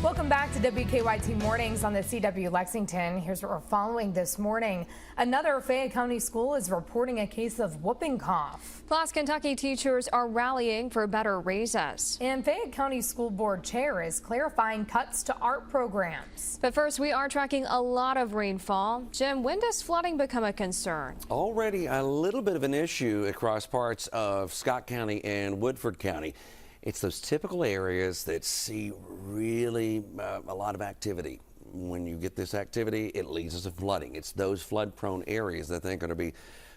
Welcome back to WKYT Mornings on the CW Lexington. Here's what we're following this morning. Another Fayette County school is reporting a case of whooping cough. Plus, Kentucky teachers are rallying for better raises. And Fayette County School Board Chair is clarifying cuts to art programs. But first, we are tracking a lot of rainfall. Jim, when does flooding become a concern? Already a little bit of an issue across parts of Scott County and Woodford County. It's those typical areas that see really a lot of activity. When you get this activity, it leads us to flooding. It's those flood-prone areas that I think are going to be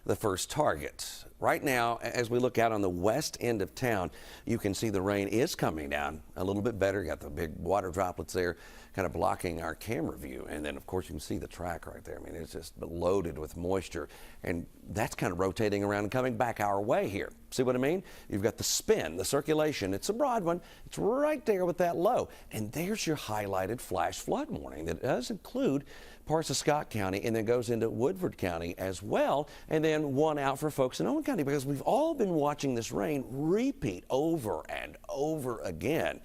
the first target. Right now, as we look out on the west end of town, you can see the rain is coming down a little bit better. You got the big water droplets there kind of blocking our camera view. And then, of course, you can see the track right there. I mean, it's just loaded with moisture. And that's kind of rotating around and coming back our way here. See what I mean? You've got the spin, the circulation. It's a broad one. It's right there with that low. And there's your highlighted flash flood warning that does include parts of Scott County and then goes into Woodford County as well. And then one out for folks in Owen County, because we've all been watching this rain repeat over and over again.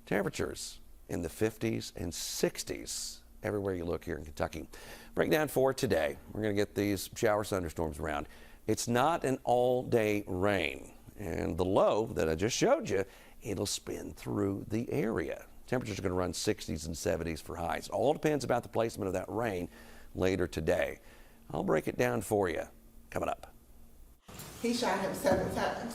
Temperatures in the 50s and 60s everywhere you look here in Kentucky. Breakdown for today. We're going to get these shower thunderstorms around. It's not an all-day rain. And the low that I just showed you, it'll spin through the area. Temperatures are going to run 60s and 70s for highs. All depends about the placement of that rain later today. I'll break it down for you coming up. He shot him 7 times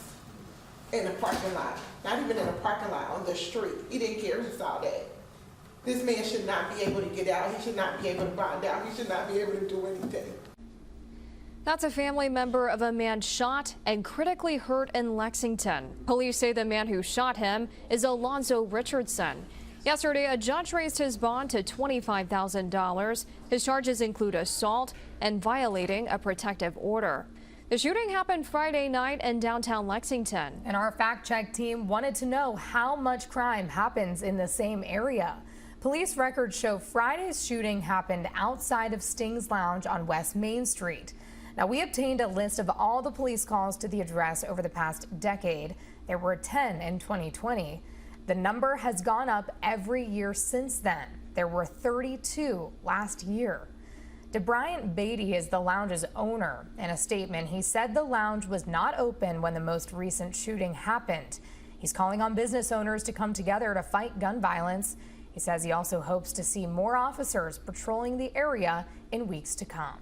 in a parking lot. Not even in a parking lot, on the street. He didn't care who saw that. This man should not be able to get out. He should not be able to bond out. He should not be able to do anything. That's a family member of a man shot and critically hurt in Lexington. Police say the man who shot him is Alonzo Richardson. Yesterday, a judge raised his bond to $25,000. His charges include assault and violating a protective order. The shooting happened Friday night in downtown Lexington. And our fact-check team wanted to know how much crime happens in the same area. Police records show Friday's shooting happened outside of Sting's Lounge on West Main Street. Now, we obtained a list of all the police calls to the address over the past decade. There were 10 in 2020. The number has gone up every year since then. There were 32 last year. DeBryant Beatty is the lounge's owner. In a statement, he said the lounge was not open when the most recent shooting happened. He's calling on business owners to come together to fight gun violence. He says he also hopes to see more officers patrolling the area in weeks to come.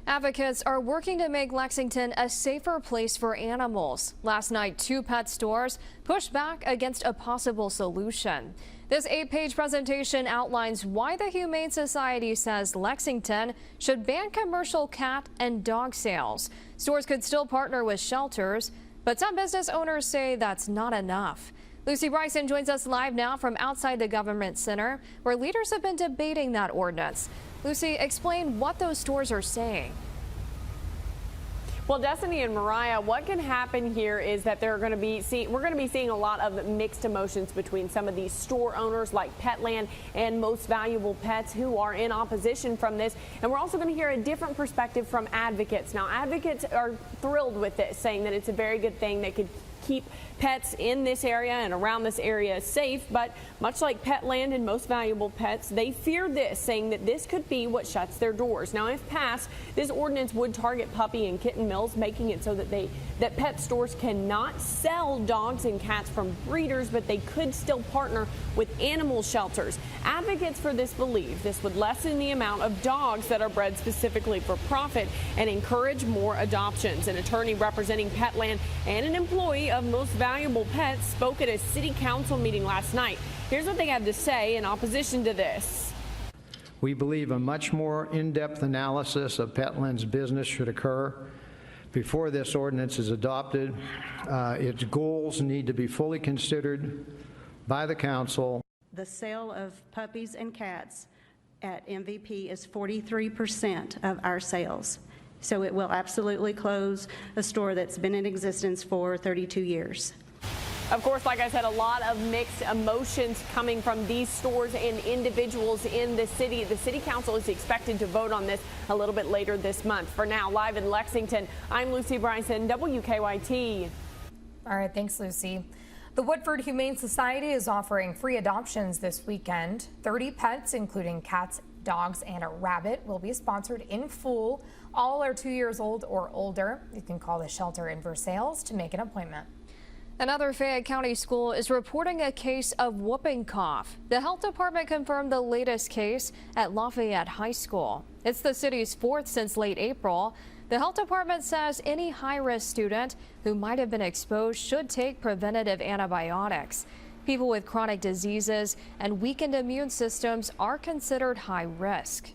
Advocates are working to make Lexington a safer place for animals. Last night, 2 pet stores pushed back against a possible solution. This 8-page presentation outlines why the Humane Society says Lexington should ban commercial cat and dog sales. Stores could still partner with shelters, but some business owners say that's not enough. Lucy Bryson joins us live now from outside the Government Center, where leaders have been debating that ordinance. Lucy, explain what those stores are saying. Well, Destiny and Mariah, what can happen here is that we're going to be seeing a lot of mixed emotions between some of these store owners like Petland and Most Valuable Pets who are in opposition from this. And we're also going to hear a different perspective from advocates. Now, advocates are thrilled with this, saying that it's a very good thing that could keep pets in this area and around this area safe, but much like Petland and Most Valuable Pets, they fear this, saying that this could be what shuts their doors. Now, if passed, this ordinance would target puppy and kitten mills, making it so that pet stores cannot sell dogs and cats from breeders, but they could still partner with animal shelters. Advocates for this believe this would lessen the amount of dogs that are bred specifically for profit and encourage more adoptions. An attorney representing Petland and an employee of Most Valuable Pets spoke at a city council meeting last night. Here's what they had to say in opposition to this. We believe a much more in-depth analysis of Petland's business should occur before this ordinance is adopted. Its goals need to be fully considered by the council. The sale of puppies and cats at MVP is 43% of our sales. So it will absolutely close a store that's been in existence for 32 years. Of course, like I said, a lot of mixed emotions coming from these stores and individuals in the city. The city council is expected to vote on this a little bit later this month. For now, live in Lexington, I'm Lucy Bryson, WKYT. All right, thanks, Lucy. The Woodford Humane Society is offering free adoptions this weekend. 30 pets, including cats, dogs, and a rabbit, will be sponsored in full. All are 2 years old or older. You can call the shelter in Versailles to make an appointment. Another Fayette County school is reporting a case of whooping cough. The health department confirmed the latest case at Lafayette High School. It's the city's fourth since late April. The health department says any high-risk student who might have been exposed should take preventative antibiotics. People with chronic diseases and weakened immune systems are considered high risk.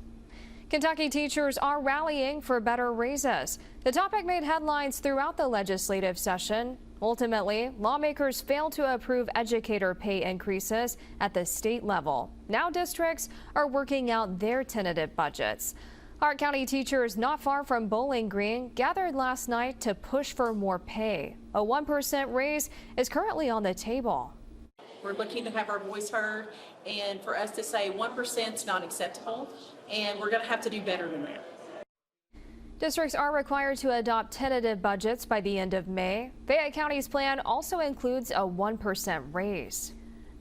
Kentucky teachers are rallying for better raises. The topic made headlines throughout the legislative session. Ultimately, lawmakers failed to approve educator pay increases at the state level. Now districts are working out their tentative budgets. Hart County teachers not far from Bowling Green gathered last night to push for more pay. A 1% raise is currently on the table. We're looking to have our voice heard, and for us to say 1% is not acceptable, and we're going to have to do better than that. Districts are required to adopt tentative budgets by the end of May. Fayette County's plan also includes a 1% raise.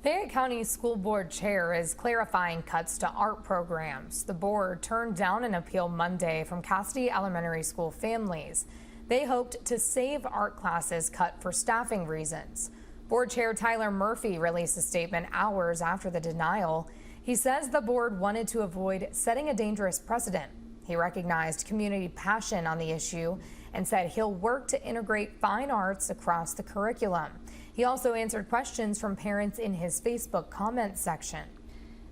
Fayette County School Board Chair is clarifying cuts to art programs. The board turned down an appeal Monday from Cassidy Elementary School families. They hoped to save art classes cut for staffing reasons. Board Chair Tyler Murphy released a statement hours after the denial. He says the board wanted to avoid setting a dangerous precedent. He recognized community passion on the issue and said he'll work to integrate fine arts across the curriculum. He also answered questions from parents in his Facebook comments section.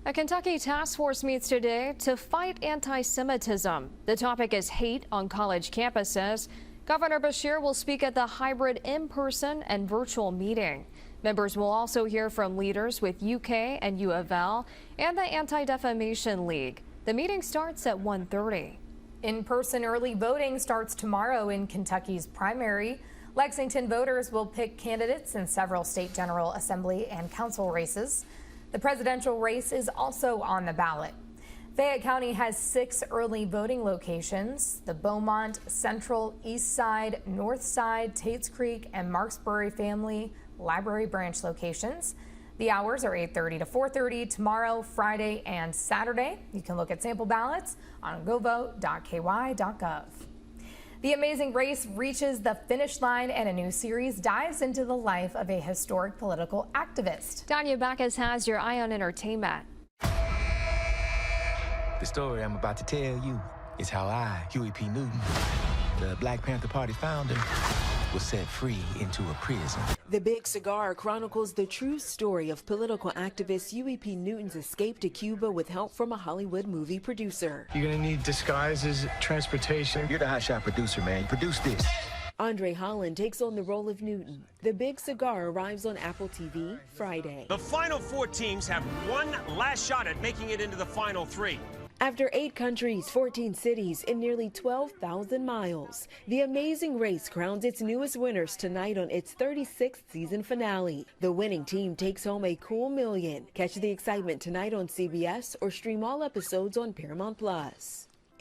A Kentucky task force meets today to fight anti-Semitism. The topic is hate on college campuses. Governor Beshear will speak at the hybrid in-person and virtual meeting. Members will also hear from leaders with UK and U of L and the Anti-Defamation League. The meeting starts at 1:30. In-person early voting starts tomorrow in Kentucky's primary. Lexington voters will pick candidates in several state general assembly and council races. The presidential race is also on the ballot. Fayette County has 6 early voting locations: the Beaumont, Central, East Side, North Side, Tates Creek, and Marksbury Family Library branch locations. The hours are 8:30 to 4:30 tomorrow, Friday, and Saturday. You can look at sample ballots on govote.ky.gov. The Amazing Race reaches the finish line, and a new series dives into the life of a historic political activist. Danya Backus has your eye on entertainment. The story I'm about to tell you is how I, Huey P. Newton, the Black Panther Party founder, was set free into a prison. The Big Cigar chronicles the true story of political activist Huey P. Newton's escape to Cuba with help from a Hollywood movie producer. You're gonna need disguises, transportation. You're the hotshot producer, man. Produce this. Andre Holland takes on the role of Newton. The Big Cigar arrives on Apple TV Friday. The final 4 teams have one last shot at making it into the final 3. After 8 countries, 14 cities, and nearly 12,000 miles, The Amazing Race crowns its newest winners tonight on its 36th season finale. The winning team takes home a cool $1 million. Catch the excitement tonight on CBS or stream all episodes on Paramount+.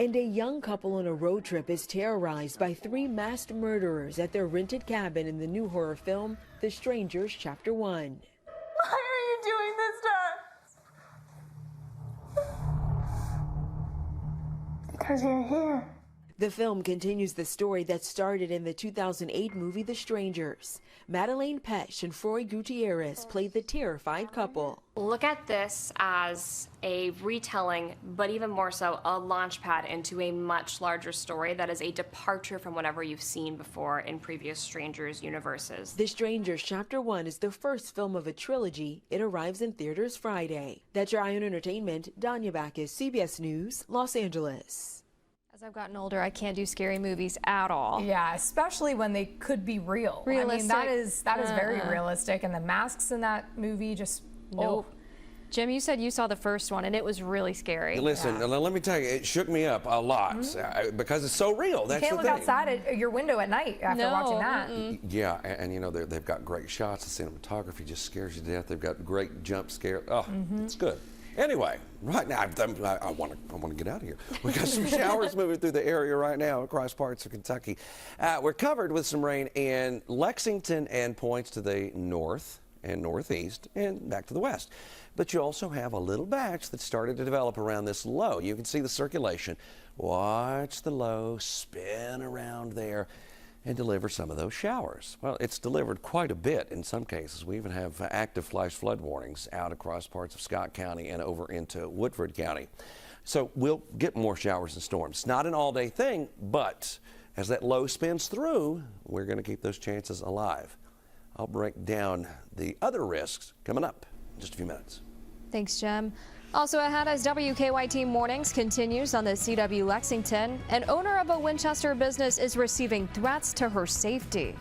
And a young couple on a road trip is terrorized by 3 masked murderers at their rented cabin in the new horror film, The Strangers Chapter 1. Why are you doing this to us? Because you're here. The film continues the story that started in the 2008 movie The Strangers. Madeleine Petsch and Froy Gutierrez play the terrified couple. Look at this as a retelling, but even more so, a launchpad into a much larger story that is a departure from whatever you've seen before in previous Strangers universes. The Strangers Chapter 1 is the first film of a trilogy. It arrives in theaters Friday. That's your Eye on Entertainment. Danya Backus, CBS News, Los Angeles. As I've gotten older, I can't do scary movies at all. Yeah, especially when they could be real. Realistic. I mean, that is very realistic, and the masks in that movie just nope. Jim, you said you saw the first one, and it was really scary. Listen, let me tell you, it shook me up a lot because it's so real. That's you can't the look thing. outside at your window at night after watching that. Yeah, and you know, they've got great shots. The cinematography just scares you to death. They've got great jump scare. Oh, it's good. Anyway, right now, I want to get out of here. We got some showers moving through the area right now across parts of Kentucky. We're covered with some rain in Lexington and points to the north and northeast and back to the west. But you also have a little batch that started to develop around this low. You can see the circulation. Watch the low spin around there and deliver some of those showers. Well, it's delivered quite a bit in some cases. We even have active flash flood warnings out across parts of Scott County and over into Woodford County. So we'll get more showers and storms. It's not an all-day thing, but as that low spins through, we're going to keep those chances alive. I'll break down the other risks coming up in just a few minutes. Thanks, Jim. Also ahead as WKYT Mornings continues on the CW Lexington, an owner of a Winchester business is receiving threats to her safety.